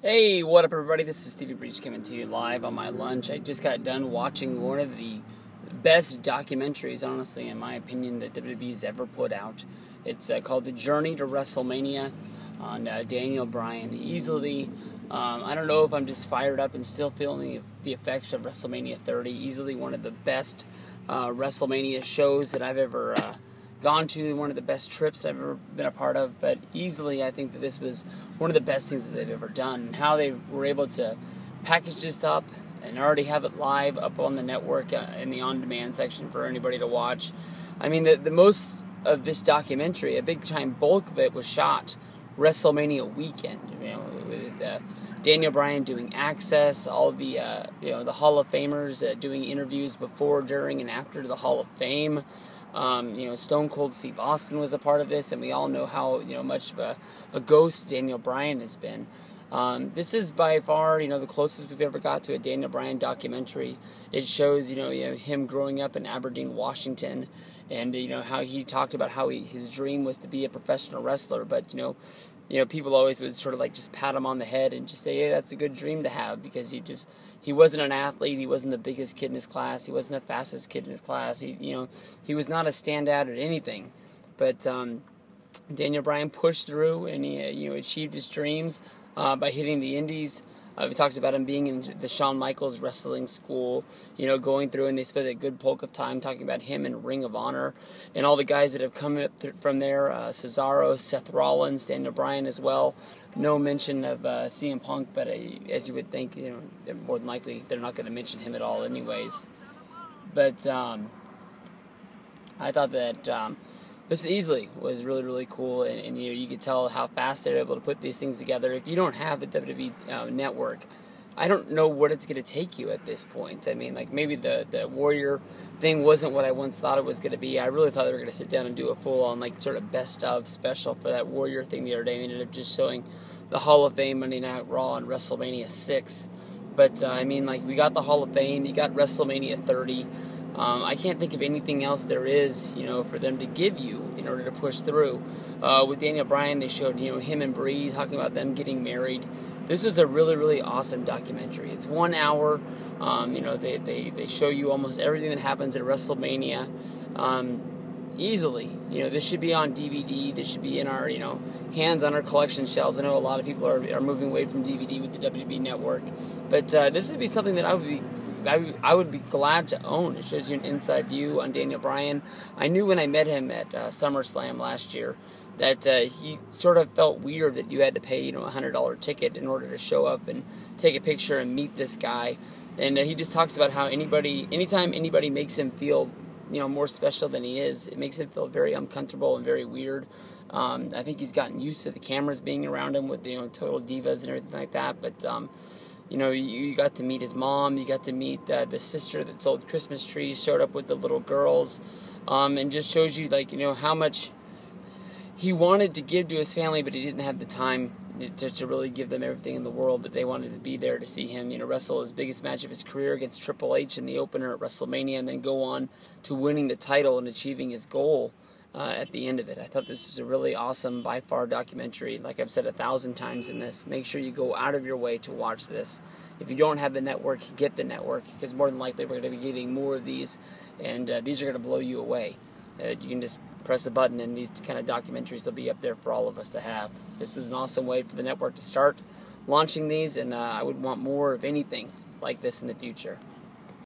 Hey, what up everybody? This is Stevie Breach coming to you live on my lunch. I just got done watching one of the best documentaries, honestly, in my opinion, that WWE's ever put out. It's called The Journey to WrestleMania on Daniel Bryan. Easily, I don't know if I'm just fired up and still feeling the effects of WrestleMania 30. Easily one of the best WrestleMania shows that I've ever gone to, one of the best trips that I've ever been a part of, but easily I think that this was one of the best things that they've ever done, and how they were able to package this up and already have it live up on the network in the on-demand section for anybody to watch. I mean, the most of this documentary, a big time bulk of it, was shot WrestleMania weekend, with Daniel Bryan doing access, all of the the Hall of Famers doing interviews before, during, and after the Hall of Fame. Stone Cold Steve Austin was a part of this, and we all know how much of a ghost Daniel Bryan has been. This is by far the closest we've ever got to a Daniel Bryan documentary. It shows him growing up in Aberdeen, Washington, and how he talked about how his dream was to be a professional wrestler, but people always would sort of like just pat him on the head and just say, hey, that's a good dream to have, because he wasn't an athlete, he wasn't the biggest kid in his class, he wasn't the fastest kid in his class, he was not a standout at anything, but Daniel Bryan pushed through, and he achieved his dreams by hitting the indies. We talked about him being in the Shawn Michaels wrestling school, going through, and they spent a good bulk of time talking about him in Ring of Honor, and all the guys that have come up from there, Cesaro, Seth Rollins, Daniel Bryan as well. No mention of CM Punk, but as you would think, more than likely they're not going to mention him at all anyways. But I thought that this easily was really, really cool, and you could tell how fast they're able to put these things together. If you don't have the WWE network, I don't know what it's going to take you at this point. I mean, like, maybe the Warrior thing wasn't what I once thought it was going to be. I really thought they were going to sit down and do a full-on, like, sort of best-of special for that Warrior thing the other day. We ended up just showing the Hall of Fame Monday Night Raw and WrestleMania 6. But, we got the Hall of Fame, you got WrestleMania 30. I can't think of anything else there is, for them to give you in order to push through. With Daniel Bryan, they showed, him and Bree talking about them getting married. This was a really, really awesome documentary. It's 1 hour. They show you almost everything that happens at WrestleMania easily. This should be on DVD. This should be in our, hands on our collection shelves. I know a lot of people are moving away from DVD with the WWE Network. But this would be something that I would be glad to own. It shows you an inside view on Daniel Bryan. I knew when I met him at SummerSlam last year that he sort of felt weird that you had to pay a $100 ticket in order to show up and take a picture and meet this guy. And he just talks about how anytime anybody makes him feel more special than he is, it makes him feel very uncomfortable and very weird. I think he's gotten used to the cameras being around him with Total Divas and everything like that, but you got to meet his mom, you got to meet the sister that sold Christmas trees, showed up with the little girls, and just shows you, how much he wanted to give to his family, but he didn't have the time to really give them everything in the world, but they wanted to be there to see him, wrestle his biggest match of his career against Triple H in the opener at WrestleMania, and then go on to winning the title and achieving his goal at the end of it. I thought this was a really awesome, by far, documentary. Like I've said 1,000 times in this, make sure you go out of your way to watch this. If you don't have the network, get the network, because more than likely we're going to be getting more of these, and these are going to blow you away. You can just press a button, and these kind of documentaries will be up there for all of us to have. This was an awesome way for the network to start launching these, and I would want more of anything like this in the future.